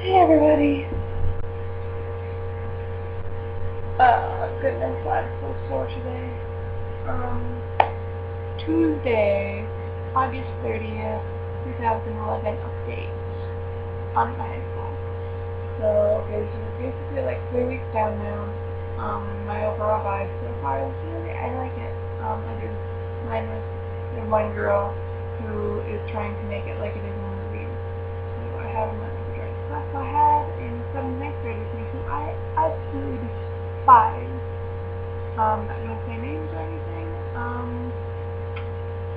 Hey everybody. Goodness, I'm so sore today. Tuesday, August 30th, 2011 update on my high school. So, okay, so we're basically like 3 weeks down now. My overall vibe so far is I like it. I do. Mine was the one girl who is trying to make it like it is in the movies. So I have my majority class. So I had in some ninth grade with me who I absolutely despise. Not gonna say names or anything.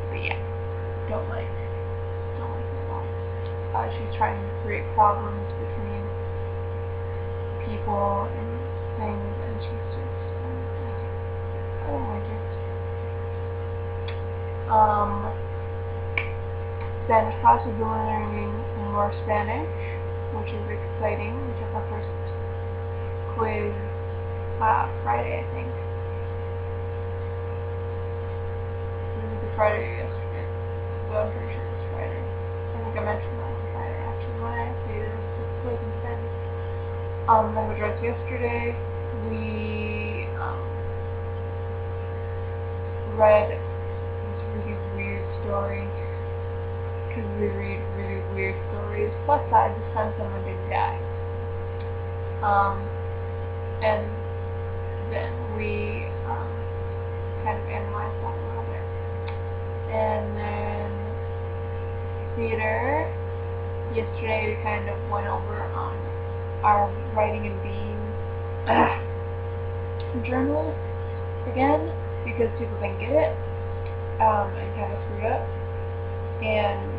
But yeah, don't like it at all. She's trying to create problems between people and things, and she's just, I don't like it. Spanish class, we've been learning more Spanish, which is exciting. We took our first quiz Friday, I think. Friday or yesterday. Well, I'm pretty sure it's Friday. I think I mentioned that on Friday, actually, when I say this is quiz in Spanish. Language arts yesterday, we read this really weird story, because we read really weird stories, plus I had to find someone to die. And then we kind of analyzed that a little bit. And then theater, yesterday we kind of went over our writing and being journal again, because people didn't get it, and kind of screwed up. And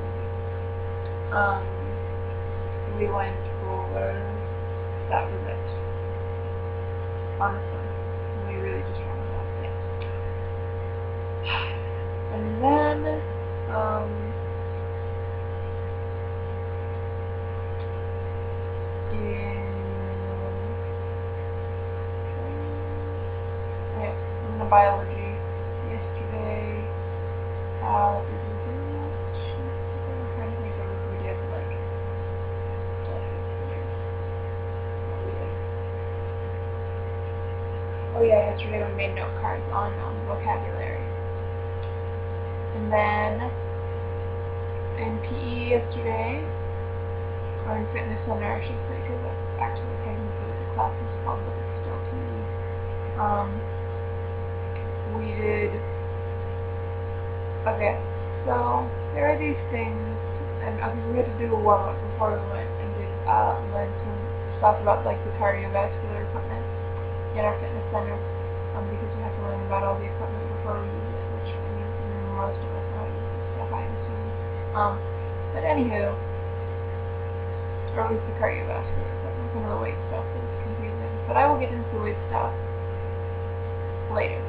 we went over, that was it. Honestly, we really just went over that. And then, in the biology yesterday, I'm trying to think of if we did like oh yeah, yesterday we made note cards on vocabulary. And then in PE yesterday, or in fitness center I should say, because that's actually technically the class is called, but it's still PE. We did, okay, so there are these things, and we had to do a warm-up before we went and did learn some stuff about like the cardiovascular equipment in our fitness center, because we have to learn about all the equipment before we use it, which I mean, most of us know how to use this stuff, I assume. But anywho, or at least the cardiovascular equipment. Some of the weight stuff is confusing, but I will get into the weight stuff later.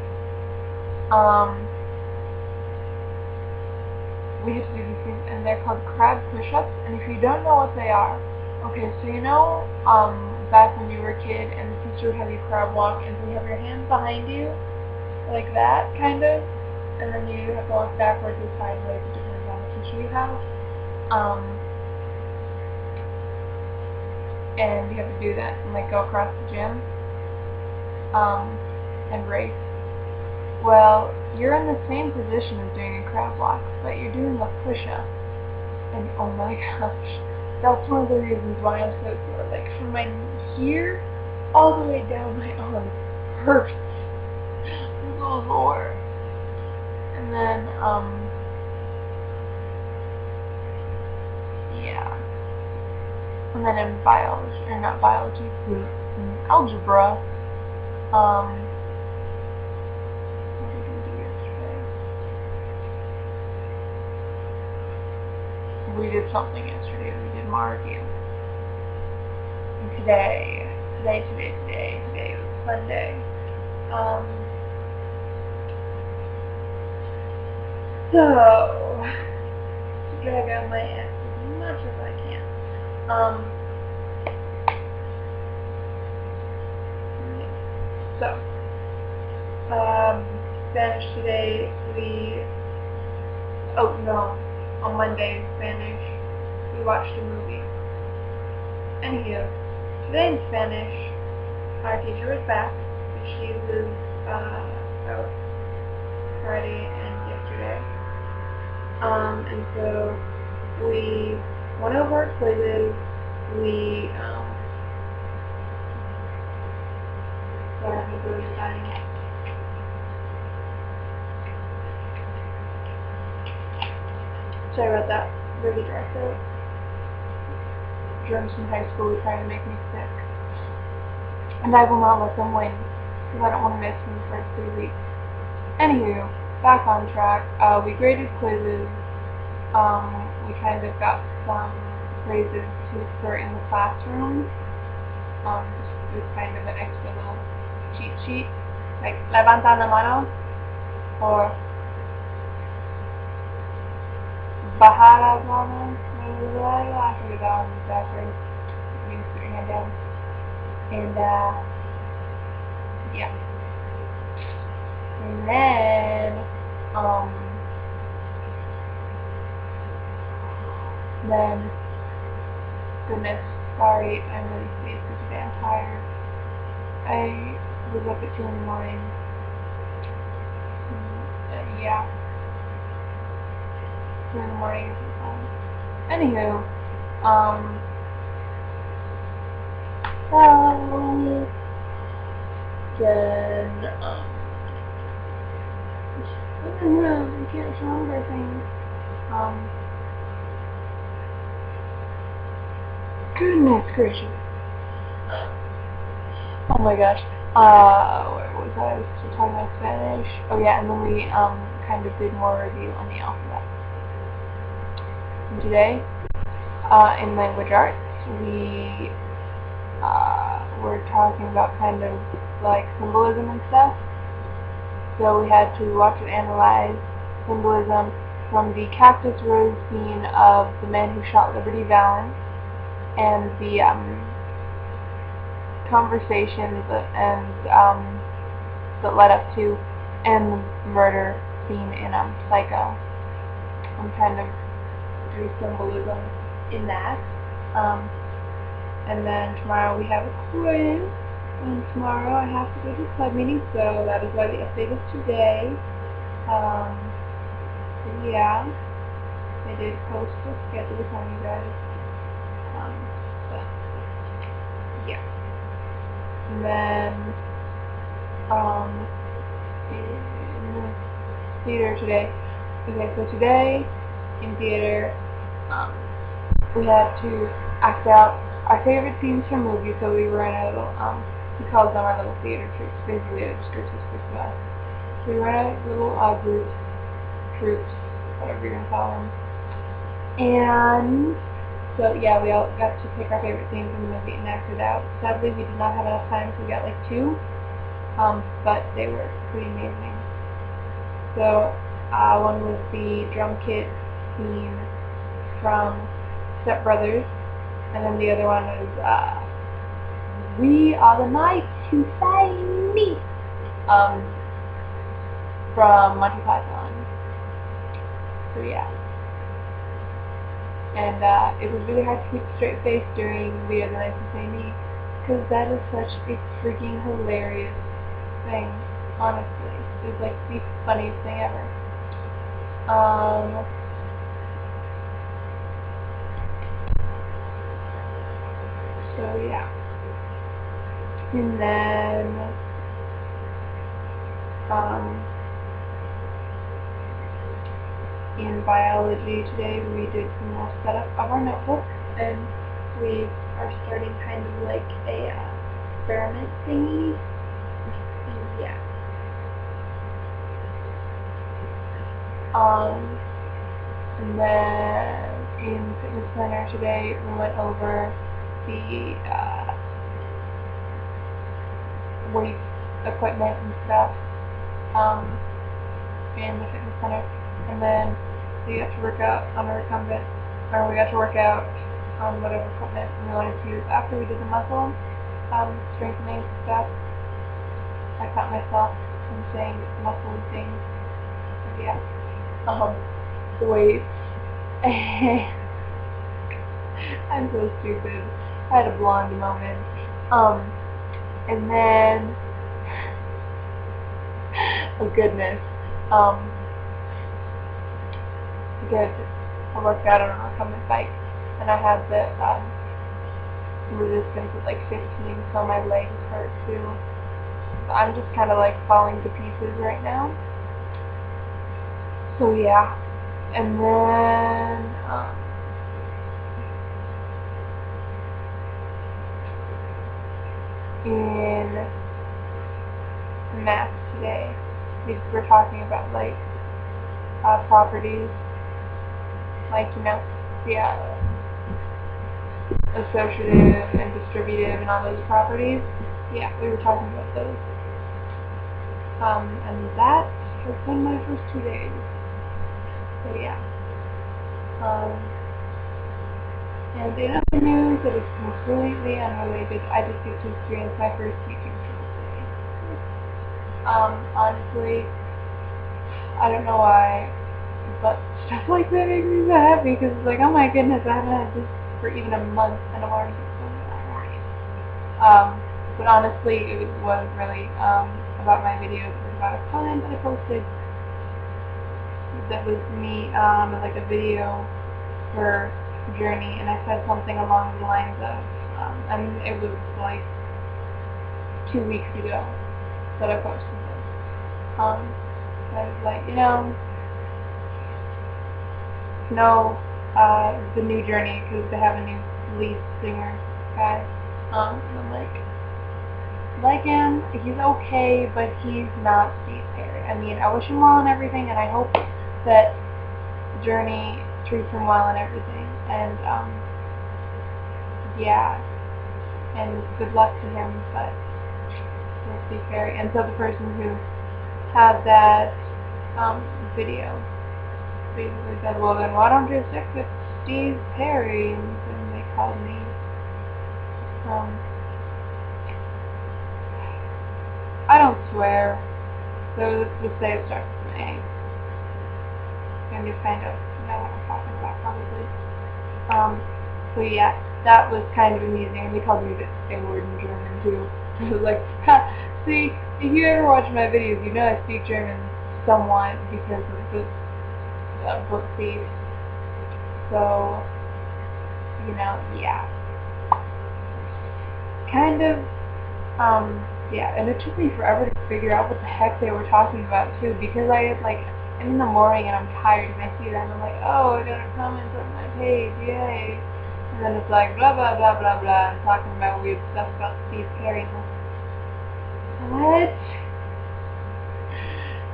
We have to do these things, and they're called crab push-ups, and if you don't know what they are, okay, so you know, back when you were a kid, and the teacher would have you crab walk, and so you have your hands behind you, like that, kind of, and then you have to walk backwards or sideways, depending on the teacher you have, and you have to do that, and like go across the gym, and race. Well, you're in the same position as doing a crab walk, but you're doing a push-up, and oh my gosh, that's one of the reasons why I'm so sore. Like, from my here all the way down my arm hurts. I'm so sore. And then, yeah. And then in biology, or not biology, in algebra, what did we do yesterday? We did something yesterday. We did Marview. And today was Sunday. So, to drag out my ass as much as I can. So, Spanish today, on Monday, Spanish, we watched a movie. Anywho, today in Spanish, our teacher was back. She was out Friday and yesterday. And so we went over our quizzes. We sorry, I'm going to sign. Sorry about that. Really dry throat. Germs in high school were trying to make me sick. And I will not let them win, because I don't want to miss them the first 3 weeks. Anywho, back on track. We graded quizzes. We kind of got some phrases to insert in the classroom. It was kind of an extra little cheat sheet, like levanta la mano, or baja la mano. I forget that one exactly. You just put your hand down. And yeah. And then goodness, sorry, I'm really sleepy today. I'm tired. I was up at 2 in the morning. Yeah. 2 in the morning is fun. Anywho, then, I can't remember things. Goodness gracious. Oh my gosh. Where was I? I was still talking about Spanish. Oh yeah, and then we, kind of did more review on the alphabet. And today, in language arts, we, were talking about kind of, like, symbolism and stuff. So we had to watch and analyze symbolism from the cactus rose scene of The Man Who Shot Liberty Valance, and the conversations that led up to, and the murder scene in Psycho. I'm kind of do symbolism in that. And then tomorrow we have a quiz, and tomorrow I have to go to a club meeting, so that is why the update is today. Yeah, I did post a schedule on you guys. But yeah. And then in theater today. Okay, so today in theater, we had to act out our favorite scenes from movies. So we were in a little we called them our little theater troops. Basically, it was groups of 6 of us. So we were in a little troops, whatever you're gonna call them. And so yeah, we all got to pick our favorite scenes in the movie and act it out. Sadly, we did not have enough time, so we got like 2. But they were pretty amazing. So one was the drum kit scene from Step Brothers, and then the other one was We Are the Knights Who Say Me from Monty Python. So yeah. And it was really hard to keep a straight face during We Are the Knights Who Say Me, because that is such a freaking hilarious thing, honestly. It was like the funniest thing ever. So yeah. And then in biology today we did some more setup of our notebook, and we are starting kind of like a experiment thingy. Yeah. And then in fitness center today we went over the weight equipment and stuff in the fitness center, and then we got to work out on our recumbent, or we got to work out on whatever equipment we wanted to use after we did the muscle strengthening stuff. I caught myself from saying muscle things. But yeah. The weights. I'm so stupid. I had a blonde moment. And then, oh goodness, good. I worked out on my bike, and I had the resistance at like 15, so my legs hurt too. So I'm just kind of like falling to pieces right now. So yeah, and then in math today, we were talking about like properties, like associative and distributive and all those properties. Yeah, we were talking about those. And that has been my first 2 days. So yeah. And in other news that is completely unrelated, I just get to experience my first teaching field day. Honestly, I don't know why, but stuff like that makes me so happy because it's like, oh my goodness, I haven't had this for even a month and I'm already so but honestly, it wasn't really about my videos. It was about a client that I posted that was me, like a video for Journey, and I said something along the lines of, and it was like 2 weeks ago that I posted this. I was like, the new Journey, because they have a new lead singer guy, and I'm like him, he's okay, but he's not Steve Perry. I mean, I wish him well and everything, and I hope that Journey treats him well and everything, and yeah, and good luck to him, but Steve Perry. And so the person who had that video basically said, well then why don't you stick with Steve Perry? And then they called me I don't swear, so let's just say it starts with an A. And you kind of know what I'm talking about, probably. So yeah, that was kind of amusing, and they called me the A-word in German too. I was like, ha, see, if you ever watch my videos, you know I speak German somewhat because of this book thief. So, yeah. Kind of, yeah, and it took me forever to figure out what the heck they were talking about too, because I'm in the morning and I'm tired and I see that and I'm like, oh, I got a comment on my page, yay. And then it's like blah blah blah blah blah and talking about weird stuff about Steve Perry. What?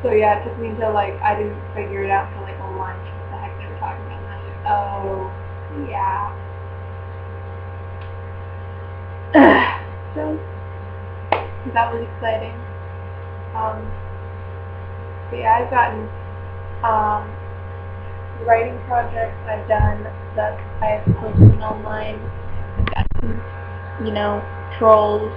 So yeah, it took me until I didn't figure it out until a lunch what the heck they were talking about. And I was like, oh, yeah. So that was exciting. But yeah, I've gotten writing projects I've done that I've posted online. I've got some, trolls.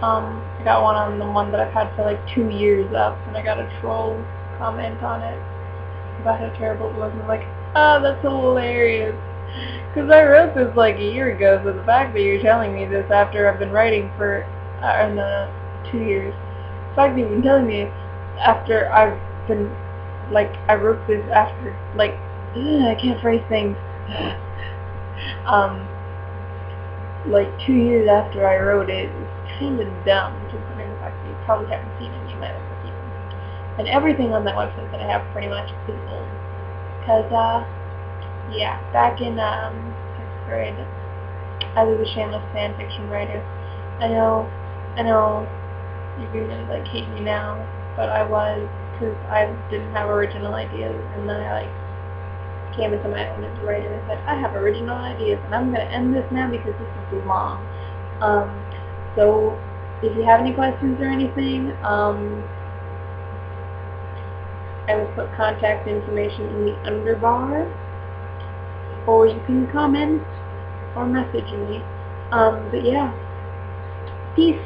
I got one on the one that I've had for 2 years up, and I got a troll comment on it about how terrible it was, and I'm like, oh, that's hilarious. Because I wrote this a year ago, so the fact that you're telling me this after I've been writing for, 2 years, the fact that you've been telling me after I've been, I wrote this after, I can't phrase things, 2 years after I wrote it, it's kind of dumb, considering the fact that you probably haven't seen any of my other reviews. And everything on that website that I have pretty much is old. Because, yeah, back in 6th grade, I was a shameless fan fiction writer. I know, you're gonna hate me now, but I was, because I didn't have original ideas, and then I came into my own as a writer and said, I have original ideas, and I'm gonna end this now because this is too long. So if you have any questions or anything, I will put contact information in the underbar, or you can comment or message me. But yeah, peace.